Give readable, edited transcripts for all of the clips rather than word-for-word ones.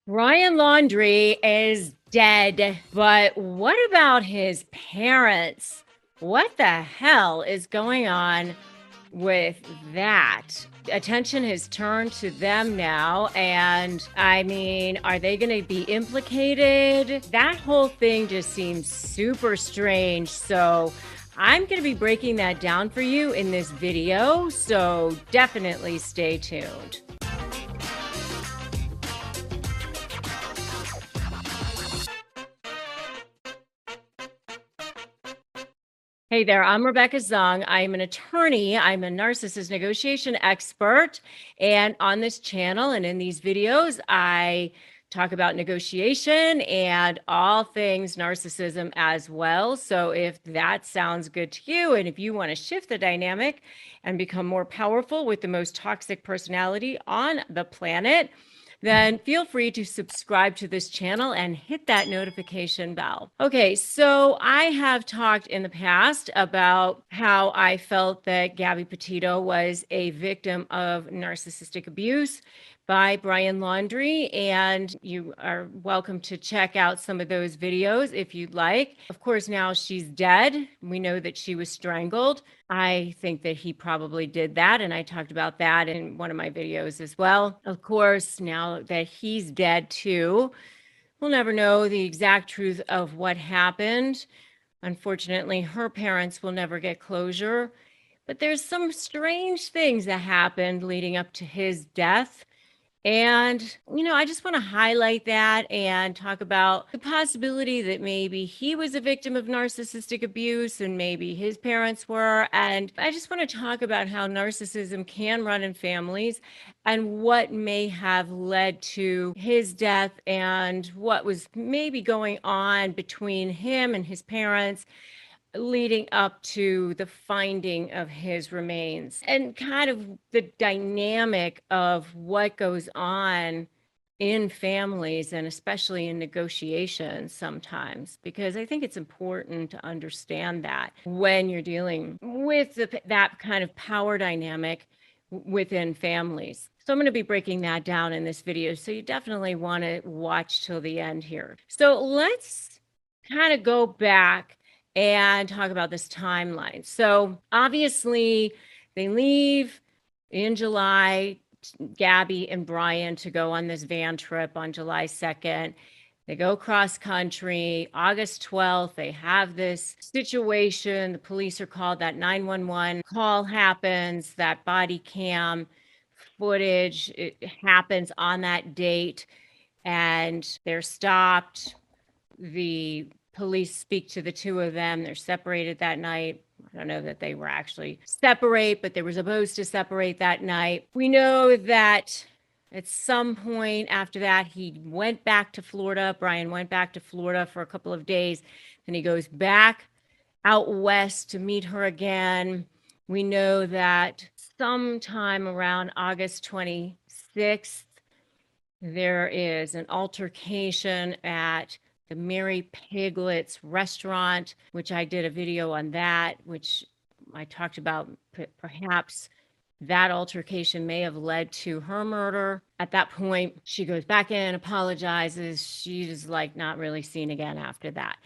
Brian Laundrie is dead, but what about his parents? What the hell is going on with that? Attention has turned to them now, and I mean, are they going to be implicated? That whole thing just seems super strange. So, I'm going to be breaking that down for you in this video, so definitely stay tuned. Hey there, I'm Rebecca Zung. I'm an attorney. I'm a narcissist negotiation expert. And on this channel and in these videos, I talk about negotiation and all things narcissism as well. So if that sounds good to you, and if you want to shift the dynamic and become more powerful with the most toxic personality on the planet, then feel free to subscribe to this channel and hit that notification bell. Okay, so I have talked in the past about how I felt that Gabby Petito was a victim of narcissistic abuse by Brian Laundrie, and you are welcome to check out some of those videos if you'd like. Of course, now she's dead. We know that she was strangled. I think that he probably did that, and I talked about that in one of my videos as well. Of course, now that he's dead too, we'll never know the exact truth of what happened. Unfortunately, her parents will never get closure, but there's some strange things that happened leading up to his death. And, I just want to highlight that and talk about the possibility that maybe he was a victim of narcissistic abuse and maybe his parents were. And I just want to talk about how narcissism can run in families and what may have led to his death and what was maybe going on between him and his parents leading up to the finding of his remains and kind of the dynamic of what goes on in families and especially in negotiations sometimes, because I think it's important to understand that when you're dealing with that kind of power dynamic within families. So I'm going to be breaking that down in this video. So you definitely want to watch till the end here. So let's kind of go back and talk about this timeline. So obviously they leave in July, Gabby and Brian, to go on this van trip on July 2nd. They go cross country. August 12th, they have this situation. The police are called. That 911 call happens. That body cam footage, it happens on that date, and they're stopped. The police speak to the two of them. They're separated that night. I don't know that they were actually separate, but they were supposed to separate that night. We know that at some point after that, he went back to Florida. Brian went back to Florida for a couple of days. Then he goes back out west to meet her again. We know that sometime around August 26th, there is an altercation at the Mary Piglet's restaurant, which I did a video on that, which I talked about perhaps that altercation may have led to her murder. At that point, she goes back in, apologizes. She's like not really seen again after that.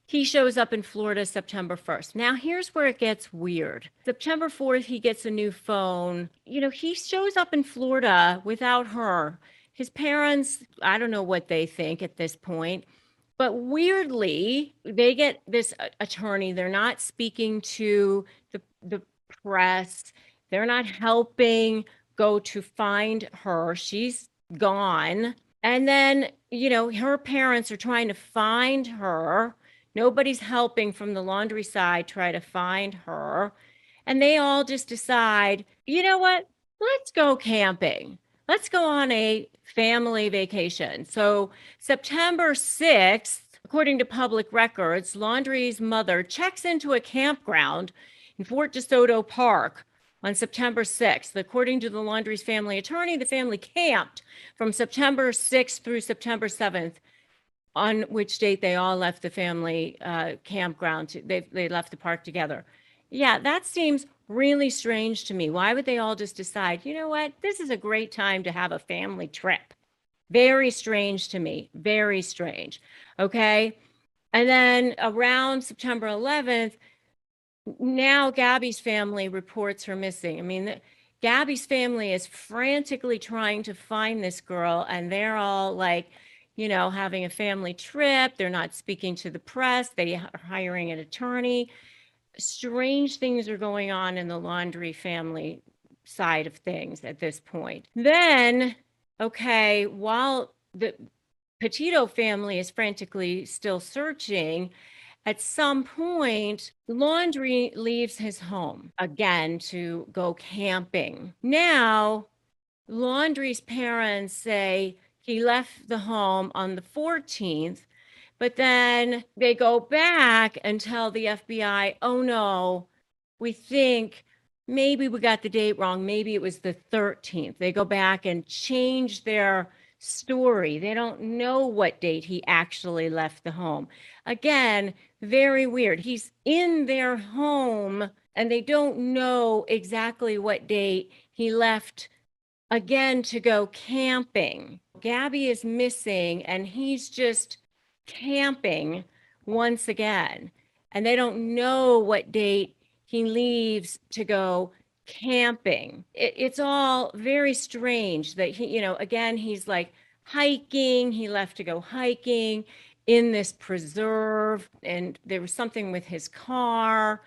He shows up in Florida September 1st. Now, here's where it gets weird. September 4th, he gets a new phone. He shows up in Florida without her. His parents, I don't know what they think at this point. But weirdly, they get this attorney. They're not speaking to the press. They're not helping go to find her. She's gone. And then, her parents are trying to find her. Nobody's helping from the Laundrie side try to find her. And they all just decide, you know what? Let's go camping. Let's go on a family vacation. So September 6th, according to public records, Laundrie's mother checks into a campground in Fort DeSoto Park on September 6th. According to the Laundrie's family attorney, the family camped from September 6th through September 7th, on which date they all left the family campground. They left the park together. Yeah, that seems really strange to me. Why would they all just decide, you know what, this is a great time to have a family trip? Very strange to me. Very strange. Okay. And then around September 11th, now Gabby's family reports her missing. I mean, Gabby's family is frantically trying to find this girl, and they're all like, having a family trip. They're not speaking to the press. They are hiring an attorney. Strange things are going on in the Laundrie family side of things at this point. Then, okay, while the Petito family is frantically still searching, at some point, Laundrie leaves his home again to go camping. Now, Laundrie's parents say he left the home on the 14th, but then they go back and tell the FBI, oh no, we think maybe we got the date wrong. Maybe it was the 13th. They go back and change their story. They don't know what date he actually left the home. Again, very weird. He's in their home and they don't know exactly what date he left again to go camping. Gabby is missing and he's just camping once again. And they don't know what date he leaves to go camping. It's all very strange that again, he's like hiking. He left to go hiking in this preserve, and there was something with his car,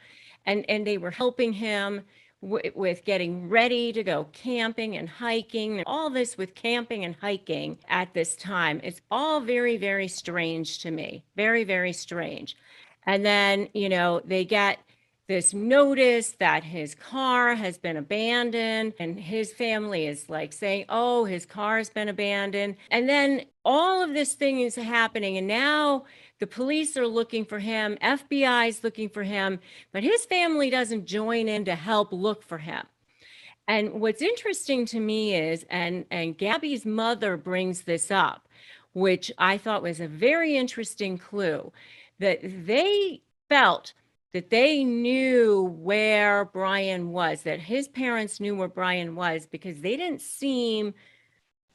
and they were helping him with getting ready to go camping and hiking. All this with camping and hiking at this time. It's all very, very strange to me. Very, very strange. And then, they get this notice that his car has been abandoned, and his family is like saying, oh, his car has been abandoned. And then all of this thing is happening, and now the police are looking for him, FBI is looking for him, but his family doesn't join in to help look for him. And what's interesting to me is, and Gabby's mother brings this up, which I thought was a very interesting clue, that they felt that they knew where Brian was, that his parents knew where Brian was, because they didn't seem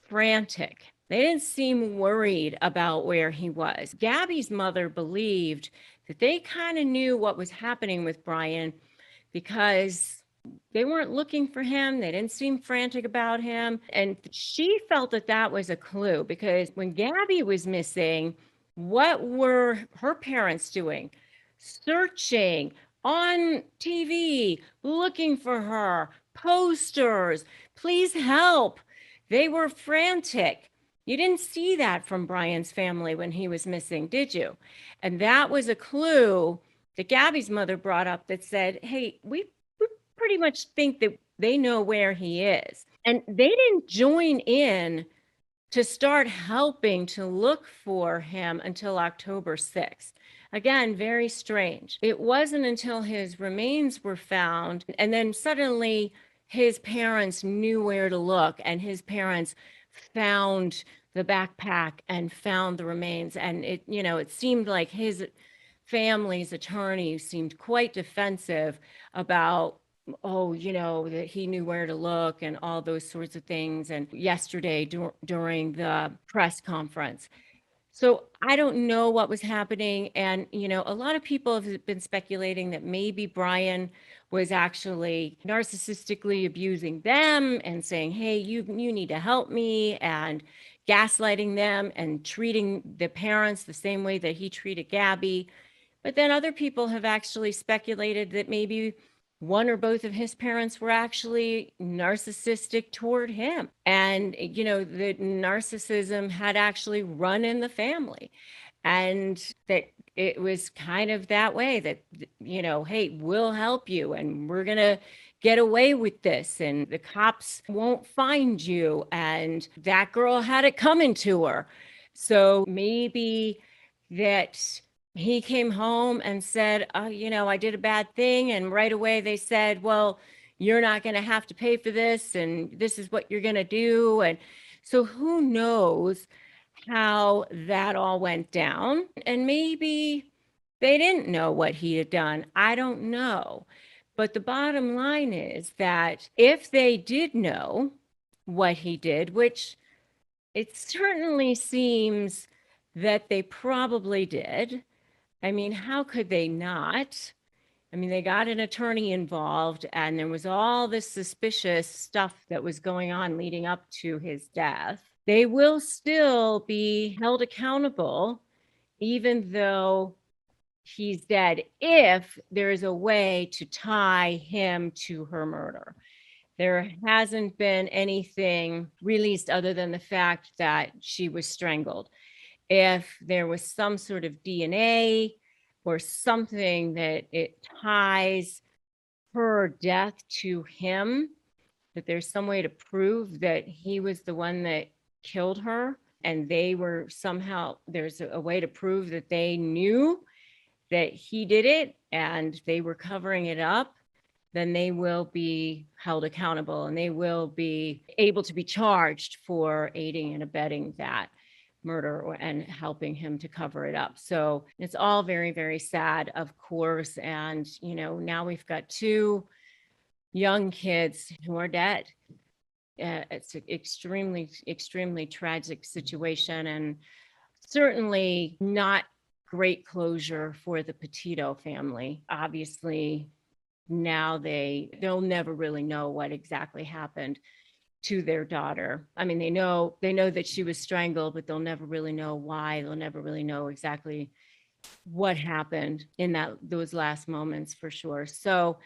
frantic. They didn't seem worried about where he was. Gabby's mother believed that they kind of knew what was happening with Brian because they weren't looking for him. They didn't seem frantic about him. And she felt that that was a clue, because when Gabby was missing, what were her parents doing? Searching on TV, looking for her, posters, please help. They were frantic. You didn't see that from Brian's family when he was missing, did you? And that was a clue that Gabby's mother brought up that said, hey, we pretty much think that they know where he is. And they didn't join in to start helping to look for him until October 6th. Again, very strange. It wasn't until his remains were found, and then suddenly his parents knew where to look, and his parents found the backpack and found the remains. And it seemed like his family's attorney seemed quite defensive about, that he knew where to look and all those sorts of things. And yesterday during the press conference. So I don't know what was happening. And, a lot of people have been speculating that maybe Brian was actually narcissistically abusing them and saying, hey, you need to help me, and gaslighting them and treating the parents the same way that he treated Gabby. But then other people have actually speculated that maybe one or both of his parents were actually narcissistic toward him. And, that narcissism had actually run in the family. And that it was kind of that way that, hey, we'll help you and we're going to get away with this and the cops won't find you. And that girl had it coming to her. So maybe that he came home and said, I did a bad thing. And right away they said, well, you're not going to have to pay for this, and this is what you're going to do. And so who knows how that all went down. And maybe they didn't know what he had done. I don't know. But the bottom line is that if they did know what he did, which It certainly seems that they probably did. I mean, how could they not? I mean, they got an attorney involved, and there was all this suspicious stuff that was going on leading up to his death. They will still be held accountable, even though he's dead, if there is a way to tie him to her murder. There hasn't been anything released other than the fact that she was strangled. If there was some sort of DNA or something that it ties her death to him, that there's some way to prove that he was the one that killed her, and they were somehow, there's a way to prove that they knew that he did it and they were covering it up, then they will be held accountable and they will be able to be charged for aiding and abetting that murder and helping him to cover it up. So it's all very, very sad, of course. And, now we've got two young kids who are dead. It's an extremely, extremely tragic situation, and certainly not great closure for the Petito family. Obviously, now they'll never really know what exactly happened to their daughter. I mean, they know that she was strangled, but they'll never really know why. They'll never really know exactly what happened in those last moments, for sure. So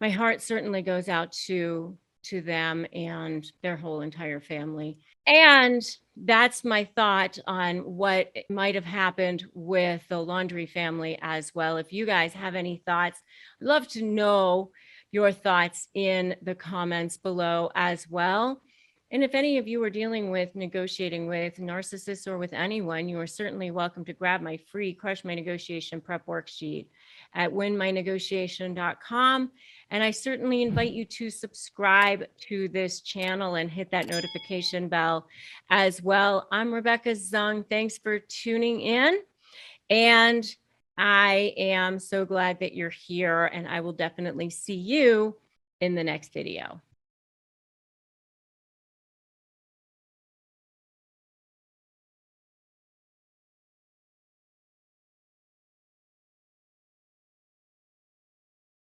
my heart certainly goes out to them and their whole entire family. And that's my thought on what might have happened with the Laundrie family as well. If you guys have any thoughts, I'd love to know your thoughts in the comments below as well. And if any of you are dealing with negotiating with narcissists or with anyone, you are certainly welcome to grab my free Crush My Negotiation Prep Worksheet at winmynegotiation.com. And I certainly invite you to subscribe to this channel and hit that notification bell as well. I'm Rebecca Zung. Thanks for tuning in. And I am so glad that you're here, and I will definitely see you in the next video.